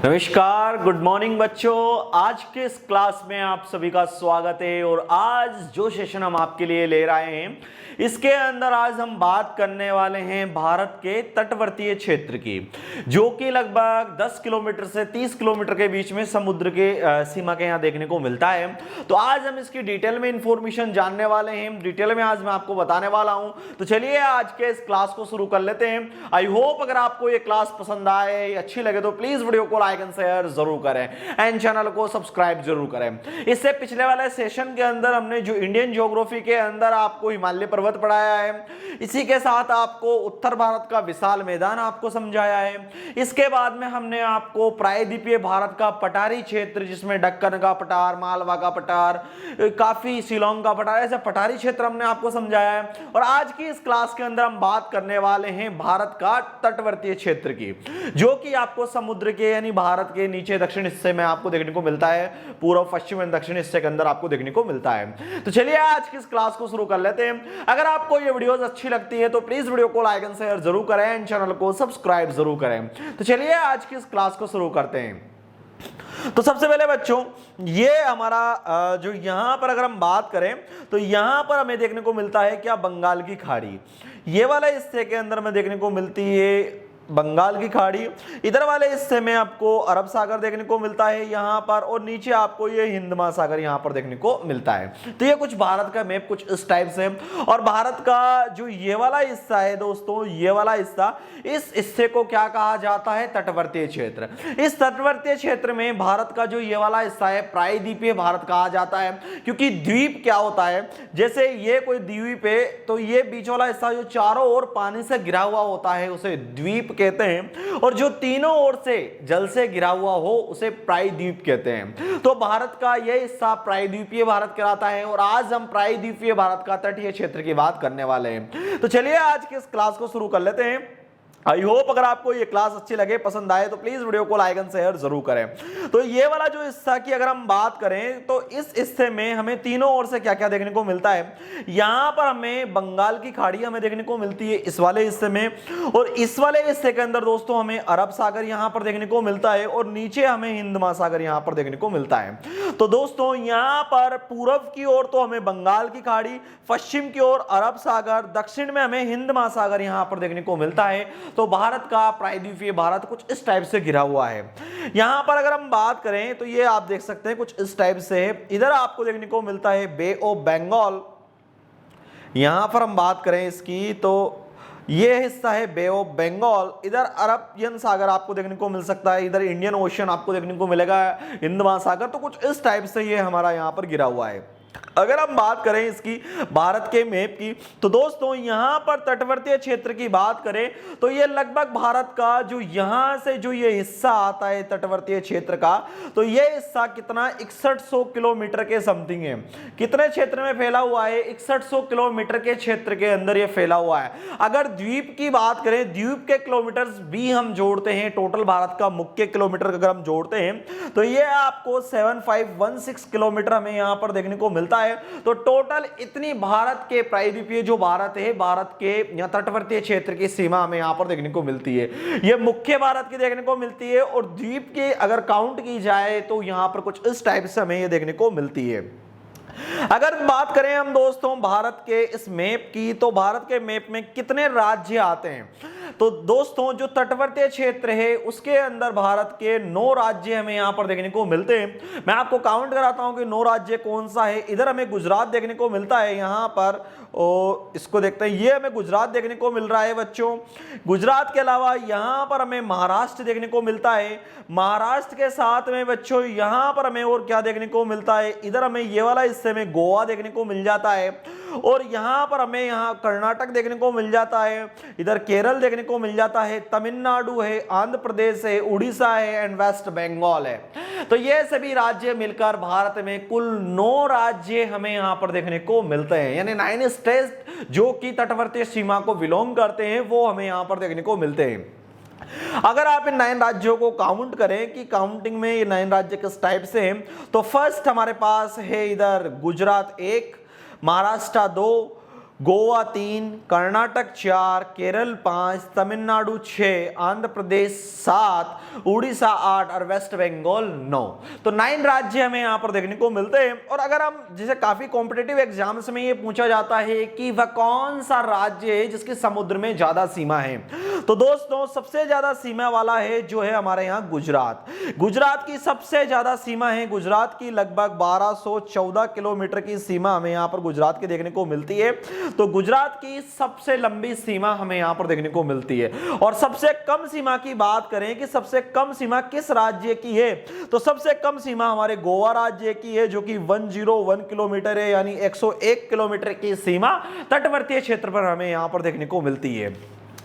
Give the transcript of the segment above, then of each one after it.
नमस्कार, good morning बच्चों। आज के इस क्लास में आप सभी का स्वागत है। और आज जो सेशन हम आपके लिए ले रहे हैं, इसके अंदर आज हम बात करने वाले हैं भारत के तटवर्तीय क्षेत्र की, जो कि लगभग 10 किलोमीटर से 30 किलोमीटर के बीच में समुद्र के सीमा के यहाँ देखने को मिलता है। तो आज हम इसकी डिटेल में इंफॉर्मेशन जानने वाले हैं, डिटेल में आज मैं आपको बताने वाला हूं। तो चलिए आज के इस क्लास को शुरू कर लेते हैं। आई होप अगर आपको ये क्लास पसंद आए, अच्छी लगे, तो प्लीज वीडियो को लाइक एंड शेयर जरूर करें एंड चैनल को सब्सक्राइब जरूर करें। इससे पिछले वाले सेशन के अंदर हमने जो इंडियन ज्योग्राफी के अंदर आपको हिमालय पर्वत पढ़ाया है, इसी के साथ आपको उत्तर भारत का विशाल मैदान आपको समझाया है। इसके बाद में हमने आपको प्रायद्वीपीय भारत का पठारी क्षेत्र, जिसमें दक्कन का पठार, मालवा का पठार, काफी शिलोंग का पठार, ऐसे पठारी क्षेत्र हमने आपको समझाया है। और आज की इस क्लास के अंदर हम बात करने वाले हैं भारत का तटवर्तीय क्षेत्र की, जो कि आपको समुद्र के यानी भारत के नीचे दक्षिण हिस्से में आपको देखने को मिलता है, पूर्व पश्चिम एवं दक्षिण हिस्से के अंदर आपको देखने को मिलता है। तो चलिए आज की इस क्लास को शुरू कर लेते हैं। अगर आपको ये वीडियोस अच्छी लगती है तो प्लीज वीडियो को लाइक एंड शेयर जरूर करें एंड चैनल को सब्सक्राइब जरूर करें। तो चलिए आज की इस क्लास को शुरू करते हैं। तो सबसे पहले बच्चों, ये हमारा जो यहां पर अगर हम बात करें तो यहां पर हमें देखने को मिलता है क्या, बंगाल की खाड़ी। ये वाला हिस्से के अंदर में देखने को मिलती है बंगाल की खाड़ी। इधर वाले हिस्से में आपको अरब सागर देखने को मिलता है यहां पर, और नीचे आपको ये हिंद महासागर यहां पर देखने को मिलता है। तो ये कुछ भारत का मैप कुछ इस टाइप से। और भारत का जो ये वाला हिस्सा है दोस्तों, ये वाला हिस्सा, इस हिस्से को क्या कहा जाता है, तटवर्तीय क्षेत्र। इस तटवर्तीय क्षेत्र में भारत का जो ये वाला हिस्सा है, प्रायद्वीपीय भारत कहा जाता है। क्योंकि द्वीप क्या होता है, जैसे ये कोई द्वीप है तो ये बीच वाला हिस्सा जो चारों ओर पानी से घिरा हुआ होता है उसे द्वीप कहते हैं, और जो तीनों ओर से जल से घिरा हुआ हो उसे प्रायद्वीप कहते हैं। तो भारत का यह हिस्सा प्रायद्वीपीय भारत कहलाता है। और आज हम प्रायद्वीपीय भारत का तटीय क्षेत्र की बात करने वाले हैं। तो चलिए आज के इस क्लास को शुरू कर लेते हैं। आई होप अगर आपको ये क्लास अच्छी लगे, पसंद आए, तो प्लीज वीडियो को लाइक एंड शेयर जरूर करें। तो ये वाला जो हिस्सा की अगर हम बात करें तो इस हिस्से में हमें तीनों ओर से क्या क्या देखने को मिलता है। यहां पर हमें बंगाल की खाड़ी हमें देखने को मिलती है इस वाले हिस्से में, और इस वाले हिस्से के अंदर दोस्तों हमें अरब सागर यहां पर देखने को मिलता है, और नीचे हमें हिंद महासागर यहां पर देखने को मिलता है। तो दोस्तों यहां पर पूर्व की ओर तो हमें बंगाल की खाड़ी, पश्चिम की ओर अरब सागर, दक्षिण में हमें हिंद महासागर यहां पर देखने को मिलता है। तो भारत का प्रायद्वीपीय भारत कुछ इस टाइप से घिरा हुआ है। यहां पर अगर हम बात करें तो ये आप देख सकते हैं कुछ इस टाइप से। इधर आपको देखने को मिलता है बे ऑफ बंगाल। यहां पर हम बात करें इसकी तो ये हिस्सा है बे ऑफ बंगाल। इधर अरबियन सागर आपको देखने को मिल सकता है, इधर इंडियन ओशन आपको देखने को मिलेगा, हिंद महासागर। तो कुछ इस टाइप से ये हमारा यहां पर घिरा हुआ है। अगर हम बात करें इसकी भारत के मैप की तो दोस्तों यहां पर तटवर्तीय क्षेत्र की बात करें तो ये लगभग भारत का जो यहां से जो ये हिस्सा आता है तटवर्तीय क्षेत्र का, तो ये हिस्सा कितना 6100 किलोमीटर के समथिंग है। कितने क्षेत्र में फैला हुआ है, 6100 किलोमीटर के क्षेत्र के अंदर ये फैला हुआ है। अगर द्वीप की बात करें, द्वीप के किलोमीटर भी हम जोड़ते हैं, टोटल भारत का मुख्य किलोमीटर अगर हम जोड़ते हैं तो ये आपको 7516 किलोमीटर हमें यहां पर देखने को मिलता है। तो टोटल इतनी भारत के प्रायद्वीपीय जो भारत है, भारत के या तटवर्तीय क्षेत्र की सीमा हमें यहां पर देखने को मिलती है। यह मुख्य भारत की देखने को मिलती है, और द्वीप के अगर काउंट की जाए तो यहां पर कुछ इस टाइप से हमें यह देखने को मिलती है। अगर बात करें हम दोस्तों भारत के इस मैप की, तो भारत के मैप में कितने राज्य आते हैं, तो दोस्तों जो तटवर्तीय क्षेत्र है उसके अंदर भारत के 9 राज्य हमें यहां पर देखने को मिलते हैं। मैं आपको काउंट कराता हूं कि 9 राज्य कौन सा है। इधर हमें गुजरात देखने को मिलता है यहां पर, और इसको देखते हैं, ये हमें गुजरात देखने को मिल रहा है बच्चों। गुजरात के अलावा यहां पर हमें महाराष्ट्र देखने को मिलता है। महाराष्ट्र के साथ में बच्चों यहां पर हमें और क्या देखने को मिलता है, इधर हमें ये वाला हिस्से में गोवा देखने को मिल जाता है, और यहां पर हमें यहां कर्नाटक देखने को मिल जाता है, इधर केरल देखने को मिल जाता है, तमिलनाडु है, आंध्र प्रदेश है, उड़ीसा है एंड वेस्ट बंगाल है। तो ये सभी राज्य मिलकर भारत में कुल 9 राज्य हमें यहां पर देखने को मिलते हैं, यानी 9 स्टेट जो कि तटवर्तीय सीमा को बिलोंग करते हैं वो हमें यहां पर देखने को मिलते हैं। अगर आप इन 9 राज्यों को काउंट करें कि काउंटिंग में ये 9 राज्य किस टाइप से हैं, तो फर्स्ट हमारे पास है इधर गुजरात 1, महाराष्ट्र 2, गोवा 3, कर्नाटक 4, केरल 5, तमिलनाडु 6, आंध्र प्रदेश 7, उड़ीसा 8 और वेस्ट बंगाल 9। तो 9 राज्य हमें यहाँ पर देखने को मिलते हैं। और अगर हम जैसे काफी कॉम्पिटिटिव एग्जाम्स में ये पूछा जाता है कि वह कौन सा राज्य है जिसकी समुद्र में ज्यादा सीमा है, तो दोस्तों सबसे ज्यादा सीमा वाला है जो है हमारे यहाँ गुजरात। गुजरात की सबसे ज्यादा सीमा है, गुजरात की लगभग 1214 किलोमीटर की सीमा हमें यहाँ पर गुजरात की देखने को मिलती है। तो गुजरात की सबसे लंबी सीमा हमें यहां पर देखने को मिलती है। और सबसे कम सीमा की बात करें कि सबसे कम सीमा किस राज्य की है, तो सबसे कम सीमा हमारे गोवा राज्य की है जो कि 101 किलोमीटर है, यानी 101 किलोमीटर की सीमा तटवर्तीय क्षेत्र पर हमें यहां पर देखने को मिलती है।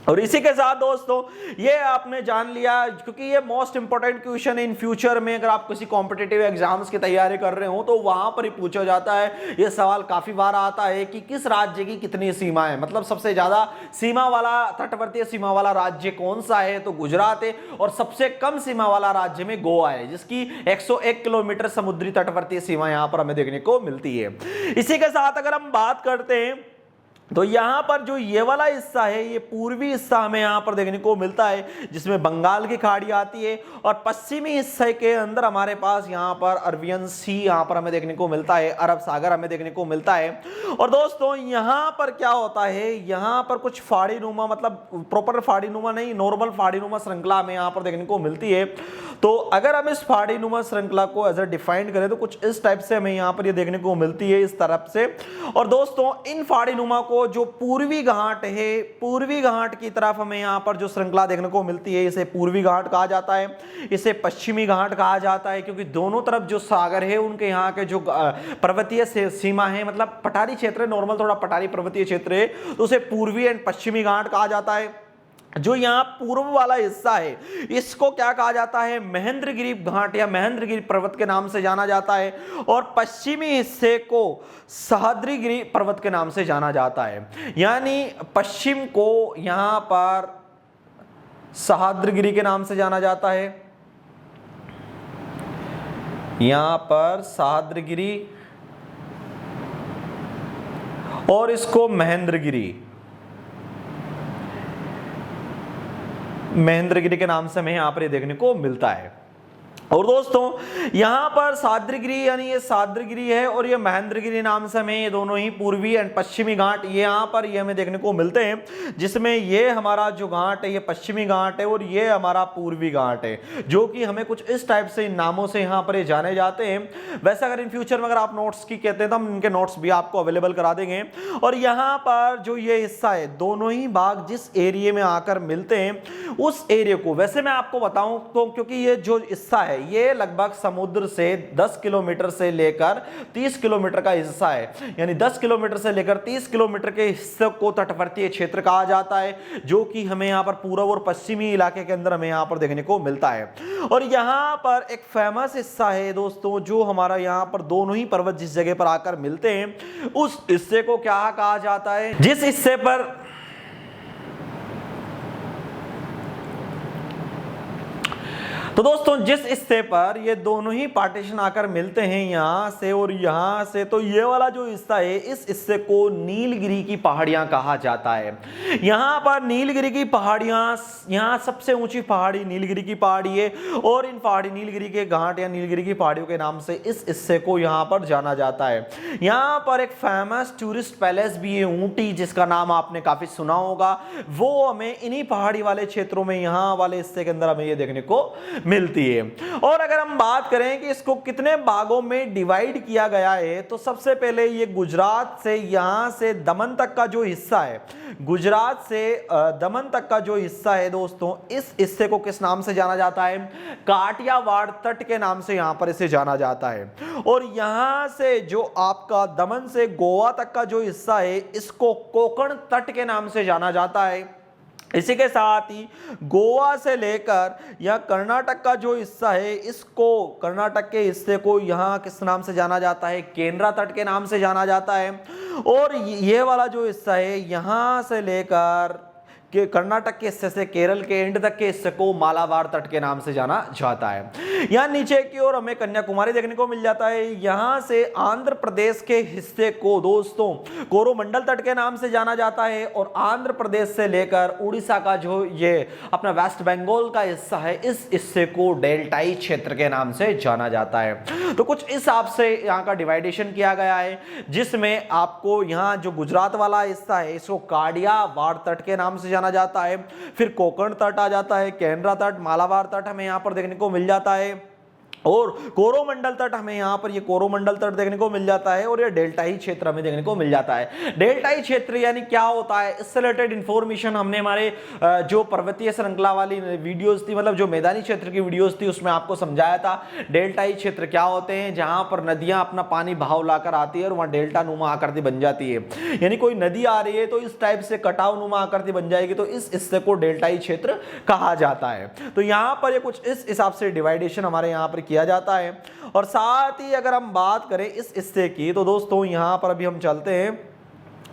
और इसी के साथ दोस्तों ये आपने जान लिया, क्योंकि ये most important question in future में अगर आप किसी कॉम्पिटिटिव एग्जाम्स की तैयारी कर रहे हो तो वहां पर ही पूछा जाता है। ये सवाल काफी बार आता है कि किस राज्य की कितनी सीमा है, मतलब सबसे ज्यादा सीमा वाला तटवर्तीय सीमा वाला राज्य कौन सा है, तो गुजरात है। और सबसे कम सीमा वाला राज्य में गोवा है जिसकी 101 किलोमीटर समुद्री तटवर्तीय सीमा यहां पर हमें देखने को मिलती है। इसी के साथ अगर हम बात करते हैं तो यहां पर जो ये वाला हिस्सा है, ये पूर्वी हिस्सा हमें यहां पर देखने को मिलता है जिसमें बंगाल की खाड़ी आती है। और पश्चिमी हिस्से के अंदर हमारे पास यहां पर अरबियन सी यहां पर हमें देखने को मिलता है, अरब सागर हमें देखने को मिलता है। और दोस्तों यहां पर क्या होता है, यहां पर कुछ फाड़ी नुमा, मतलब प्रॉपर फाड़ी नुमा नहीं, नॉर्मल फाड़ी नुमा श्रृंखला हमें यहां पर देखने को मिलती है। तो अगर हम इस फाड़ी नुमा श्रृंखला को एज ए डिफाइन करें तो कुछ इस टाइप से हमें यहां पर ये देखने को मिलती है, इस तरफ से। और दोस्तों इन फाड़ी नुमा को जो पूर्वी घाट है, पूर्वी घाट की तरफ हमें यहां पर जो श्रृंखला देखने को मिलती है, इसे पूर्वी घाट कहा जाता है, इसे पश्चिमी घाट कहा जाता है, क्योंकि दोनों तरफ जो सागर है उनके यहाँ के जो पर्वतीय सीमा है, मतलब पठारी क्षेत्र है, नॉर्मल थोड़ा पठारी पर्वतीय क्षेत्र है, तो उसे पूर्वी एंड पश्चिमी घाट कहा जाता है। जो यहाँ पूर्व वाला हिस्सा है इसको क्या कहा जाता है, महेंद्रगिरी घाट या महेंद्रगिरी पर्वत के नाम से जाना जाता है। और पश्चिमी हिस्से को सह्याद्रीगिरी पर्वत के नाम से जाना जाता है, यानी पश्चिम को यहाँ पर सह्याद्रीगिरी के नाम से जाना जाता है, यहाँ पर सह्याद्रीगिरी, और इसको महेंद्रगिरी के नाम से हमें यहां पर ये देखने को मिलता है। और दोस्तों यहां पर सह्याद्रीगिरी, यानी ये सह्याद्रीगिरी है और ये महेंद्रगिरी नाम से हमें ये दोनों ही पूर्वी एंड पश्चिमी घाट ये यहां पर ये हमें देखने को मिलते हैं, जिसमें ये हमारा जो घाट है ये पश्चिमी घाट है और ये हमारा पूर्वी घाट है, जो कि हमें कुछ इस टाइप से इन नामों से यहां पर ये जाने जाते हैं। वैसे अगर इन फ्यूचर में अगर आप नोट्स की कहते हैं तो हम इनके नोट्स भी आपको अवेलेबल करा देंगे। और यहाँ पर जो ये हिस्सा है, दोनों ही भाग जिस एरिया में आकर मिलते हैं उस एरिया को, वैसे मैं आपको बताऊं तो क्योंकि ये जो हिस्सा है ये लगभग समुद्र से 10 किलोमीटर से लेकर 30 किलोमीटर का हिस्सा है, यानी 10 किलोमीटर से लेकर 30 किलोमीटर के हिस्से को तटवर्तीय क्षेत्र कहा जाता है, जो कि हमें यहाँ पर पूर्व और पश्चिमी इलाके के अंदर हमें यहाँ पर देखने को मिलता है। और यहाँ पर एक फेमस हिस्सा है दोस्तों, जो हमारा यहाँ पर दोनों ही पर्वत जिस जगह पर आकर मिलते हैं उस हिस्से को क्या कहा जाता है, जिस हिस्से पर तो दोस्तों जिस हिस्से पर ये दोनों ही पार्टीशन आकर मिलते हैं यहां से और यहां से, तो ये वाला जो हिस्सा है इस हिस्से को नीलगिरी की पहाड़ियां कहा जाता है। यहां पर नीलगिरी की पहाड़ियां, यहां सबसे ऊंची पहाड़ी नीलगिरी की पहाड़ी है और इन पहाड़ी नीलगिरी के घाट या नीलगिरी की पहाड़ियों के नाम से इस हिस्से को यहां पर जाना जाता है। यहां पर एक फेमस टूरिस्ट पैलेस भी है ऊटी, जिसका नाम आपने काफी सुना होगा, वो हमें इन्हीं पहाड़ी वाले क्षेत्रों में यहां वाले हिस्से के अंदर हमें ये देखने को मिलती है। और अगर हम बात करें कि इसको कितने भागों में डिवाइड किया गया है, तो सबसे पहले ये गुजरात से यहां से दमन तक का जो हिस्सा है, गुजरात से दमन तक का जो हिस्सा है दोस्तों, इस हिस्से को किस नाम से जाना जाता है, काठियावाड़ तट के नाम से यहां पर इसे जाना जाता है। और यहां से जो आपका दमन से गोवा तक का जो हिस्सा है इसको कोंकण तट के नाम से जाना जाता है। इसी के साथ ही गोवा से लेकर यह कर्नाटक का जो हिस्सा है, इसको कर्नाटक के हिस्से को यहाँ किस नाम से जाना जाता है, केंद्रा तट के नाम से जाना जाता है। और ये वाला जो हिस्सा है यहाँ से लेकर के कर्नाटक के हिस्से से केरल के एंड तक के हिस्से को मालाबार तट के नाम से जाना जाता है। यहाँ नीचे की ओर हमें कन्याकुमारी देखने को मिल जाता है। यहाँ से आंध्र प्रदेश के हिस्से को दोस्तों कोरोमंडल तट के नाम से जाना जाता है, और आंध्र प्रदेश से लेकर उड़ीसा का जो ये अपना वेस्ट बंगाल का हिस्सा है, इस हिस्से को डेल्टाई क्षेत्र के नाम से जाना जाता है। तो कुछ इस हिसाब से यहाँ का डिवाइडेशन किया गया है, जिसमें आपको यहाँ जो गुजरात वाला हिस्सा है इसको काड़ियावाड़ तट के नाम से जाना जाता है, फिर कोंकण तट आ जाता है, केनरा तट, मालाबार तट हमें यहाँ पर देखने को मिल जाता है, और कोरोमंडल तट हमें यहाँ पर ये कोरोमंडल तट देखने को मिल जाता है, और ये डेल्टाई क्षेत्र हमें देखने को मिल जाता है। डेल्टाई क्षेत्र यानी क्या होता है, इससे रिलेटेड इंफॉर्मेशन हमने हमारे जो पर्वतीय श्रृंखला वाली वीडियोस थी, मतलब जो मैदानी क्षेत्र की वीडियोस थी, उसमें आपको समझाया था डेल्टाई क्षेत्र क्या होते हैं, जहां पर नदियां अपना पानी बहाव लाकर आती है और वहां डेल्टा नुमा आकृति बन जाती है। यानी कोई नदी आ रही है तो इस टाइप से कटाव नुमा आकृति बन जाएगी, तो इस हिस्से को डेल्टाई क्षेत्र कहा जाता है। तो यहाँ पर ये कुछ इस हिसाब से डिवाइडेशन हमारे यहाँ पर किया जाता है। और साथ ही अगर हम बात करें इस हिस्से की, तो दोस्तों यहां पर अभी हम चलते हैं,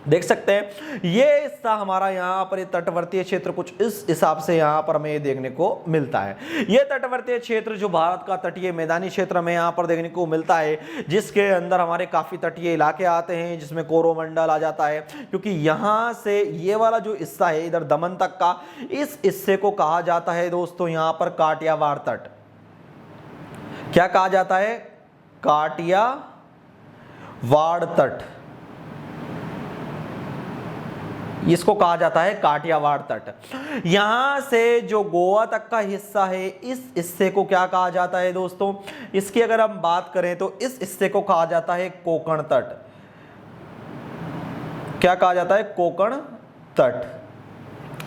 देख सकते हैं ये हिस्सा हमारा यहाँ पर तटवर्तीय क्षेत्र कुछ इस हिसाब से यहाँ पर हमें देखने को मिलता है। ये तटवर्तीय क्षेत्र जो भारत का तटीय मैदानी क्षेत्र में यहाँ पर देखने को मिलता है, जिसके अंदर हमारे काफी तटीय इलाके आते हैं, जिसमें कोरोमंडल आ जाता है, क्योंकि यहाँ से ये वाला जो हिस्सा है इधर दमन तक का, इस हिस्से को कहा जाता है दोस्तों यहाँ पर काठियावाड़ तट। क्या कहा जाता है? काठियावाड़ तट, इसको कहा जाता है काठियावाड़ तट। यहां से जो गोवा तक का हिस्सा है, इस हिस्से को क्या कहा जाता है दोस्तों? इसकी अगर हम बात करें तो इस हिस्से को कहा जाता है कोंकण तट। क्या कहा जाता है? कोंकण तट।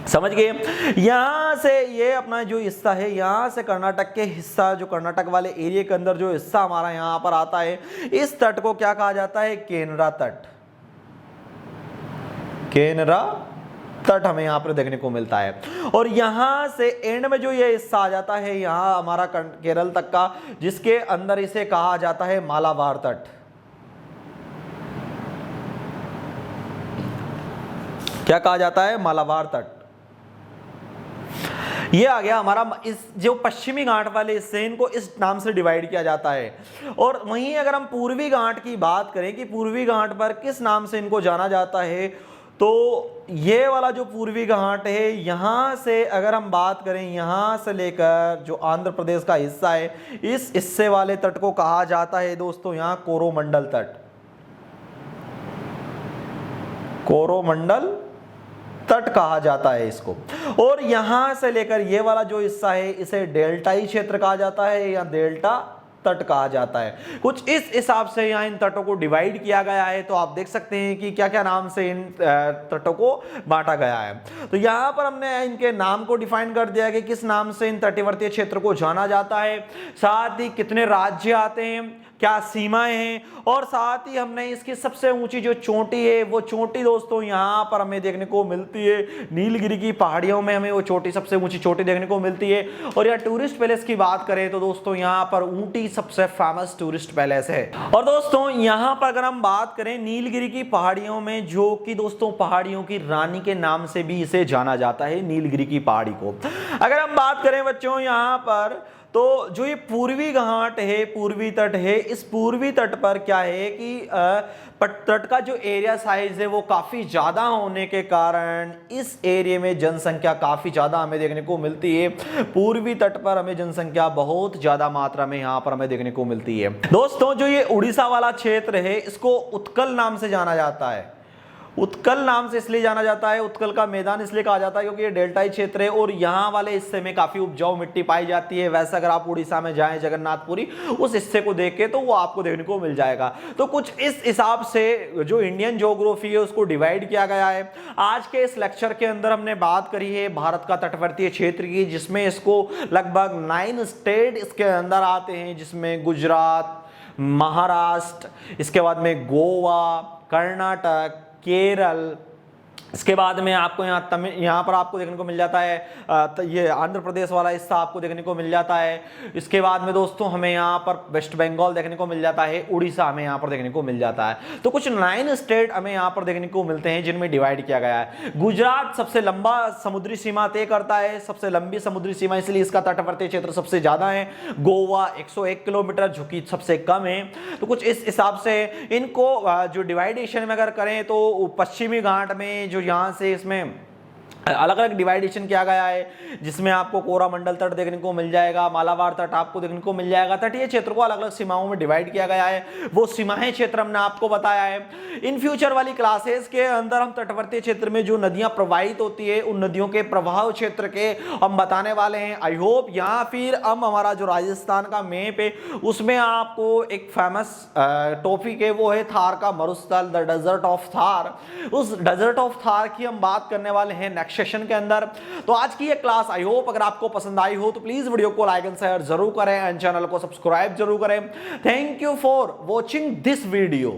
समझ गए? यहां से ये अपना जो हिस्सा है, यहां से कर्नाटक के हिस्सा, जो कर्नाटक वाले एरिया के अंदर जो हिस्सा हमारा यहां पर आता है, इस तट को क्या कहा जाता है? केनरा तट। केनरा तट हमें यहां पर देखने को मिलता है। और यहां से एंड में जो ये हिस्सा आ जाता है यहां हमारा केरल तक का, जिसके अंदर इसे कहा जाता है मालाबार तट। क्या कहा जाता है? मालाबार तट। ये आ गया हमारा इस जो पश्चिमी घाट वाले हिस्से, इनको इस नाम से डिवाइड किया जाता है। और वहीं अगर हम पूर्वी घाट की बात करें कि पूर्वी घाट पर किस नाम से इनको जाना जाता है, तो ये वाला जो पूर्वी घाट है, यहाँ से अगर हम बात करें, यहाँ से लेकर जो आंध्र प्रदेश का हिस्सा है, इस हिस्से वाले तट को कहा जाता है दोस्तों यहाँ कोरोमंडल तट। कोरोमंडल तट कहा जाता है इसको। और यहां से लेकर ये वाला जो हिस्सा है, इसे डेल्टाई क्षेत्र कहा जाता है या डेल्टा तट कहा जाता है। कुछ इस हिसाब से यहाँ इन तटों को डिवाइड किया गया है। तो आप देख सकते हैं कि क्या क्या नाम से इन तटों को बांटा गया है। तो यहाँ पर हमने इनके नाम को डिफाइन कर दिया कि किस नाम से इन तटवर्तीय क्षेत्र को जाना जाता है, साथ ही कितने राज्य आते हैं, क्या सीमाएं हैं, और साथ ही हमने इसकी सबसे ऊंची जो चोटी है, वो चोटी दोस्तों यहाँ पर हमें देखने को मिलती है नीलगिरी की पहाड़ियों में, हमें वो चोटी सबसे ऊंची चोटी देखने को मिलती है। और यहाँ टूरिस्ट पैलेस की बात करें तो दोस्तों यहाँ पर ऊटी सबसे फेमस टूरिस्ट पैलेस है। और दोस्तों यहाँ पर अगर हम बात करें नीलगिरी की पहाड़ियों में, जो कि दोस्तों पहाड़ियों की रानी के नाम से भी इसे जाना जाता है, नीलगिरी की पहाड़ी को। अगर हम बात करें बच्चों यहाँ पर, तो जो ये पूर्वी घाट है, पूर्वी तट है, इस पूर्वी तट पर क्या है कि तट का जो एरिया साइज है वो काफी ज्यादा होने के कारण इस एरिया में जनसंख्या काफी ज्यादा हमें देखने को मिलती है। पूर्वी तट पर हमें जनसंख्या बहुत ज्यादा मात्रा में यहाँ पर हमें देखने को मिलती है। दोस्तों जो ये उड़ीसा वाला क्षेत्र है, इसको उत्कल नाम से जाना जाता है। उत्कल नाम से इसलिए जाना जाता है, उत्कल का मैदान इसलिए कहा जाता है क्योंकि ये डेल्टाई क्षेत्र है और यहाँ वाले हिस्से में काफी उपजाऊ मिट्टी पाई जाती है। वैसे अगर आप उड़ीसा में जाएं जगन्नाथपुरी, उस हिस्से को देखें तो वो आपको देखने को मिल जाएगा। तो कुछ इस हिसाब से जो इंडियन ज्योग्राफी है उसको डिवाइड किया गया है। आज के इस लेक्चर के अंदर हमने बात करी है भारत का तटवर्तीय क्षेत्र की, जिसमें इसको लगभग 9 स्टेट इसके अंदर आते हैं, जिसमें गुजरात, महाराष्ट्र, इसके बाद में गोवा, कर्नाटक, केरल, इसके बाद में आपको यहाँ पर आपको देखने को मिल जाता है ये आंध्र प्रदेश वाला हिस्सा आपको देखने को मिल जाता है। इसके बाद में दोस्तों हमें यहाँ पर वेस्ट बंगाल देखने को मिल जाता है, उड़ीसा हमें यहाँ पर देखने को मिल जाता है। तो कुछ 9 स्टेट हमें यहाँ पर देखने को मिलते हैं जिनमें डिवाइड किया गया है। गुजरात सबसे लंबा समुद्री सीमा तय करता है, सबसे लंबी समुद्री सीमा, इसलिए इसका तटवर्ती क्षेत्र सबसे ज्यादा है। गोवा 101 किलोमीटर, जो कि सबसे कम है। तो कुछ इस हिसाब से इनको जो डिवाइडेशन में अगर करें तो पश्चिमी घाट में जो यहाँ से इसमें अलग अलग डिवाइडेशन किया गया है, जिसमें आपको कोरामंडल तट देखने को मिल जाएगा, मालाबार तट आपको देखने को मिल जाएगा। तटीय क्षेत्र को अलग अलग सीमाओं में डिवाइड किया गया है, वो सीमाएं क्षेत्र हमने आपको बताया है। इन फ्यूचर वाली क्लासेस के अंदर हम तटवर्ती क्षेत्र में जो नदियां प्रवाहित होती है उन नदियों के प्रवाह क्षेत्र के हम बताने वाले हैं, आई होप। या फिर हम हमारा जो राजस्थान का मैप है उसमें आपको एक फेमस टॉपिक है, वो है थार का मरुस्थल, द डेजर्ट ऑफ थार। उस डेजर्ट ऑफ थार की हम बात करने वाले हैं नेक्स्ट सेशन के अंदर। तो आज की ये क्लास आई होप अगर आपको पसंद आई हो तो प्लीज वीडियो को लाइक एंड शेयर जरूर करें एंड चैनल को सब्सक्राइब जरूर करें। Thank you for watching this video.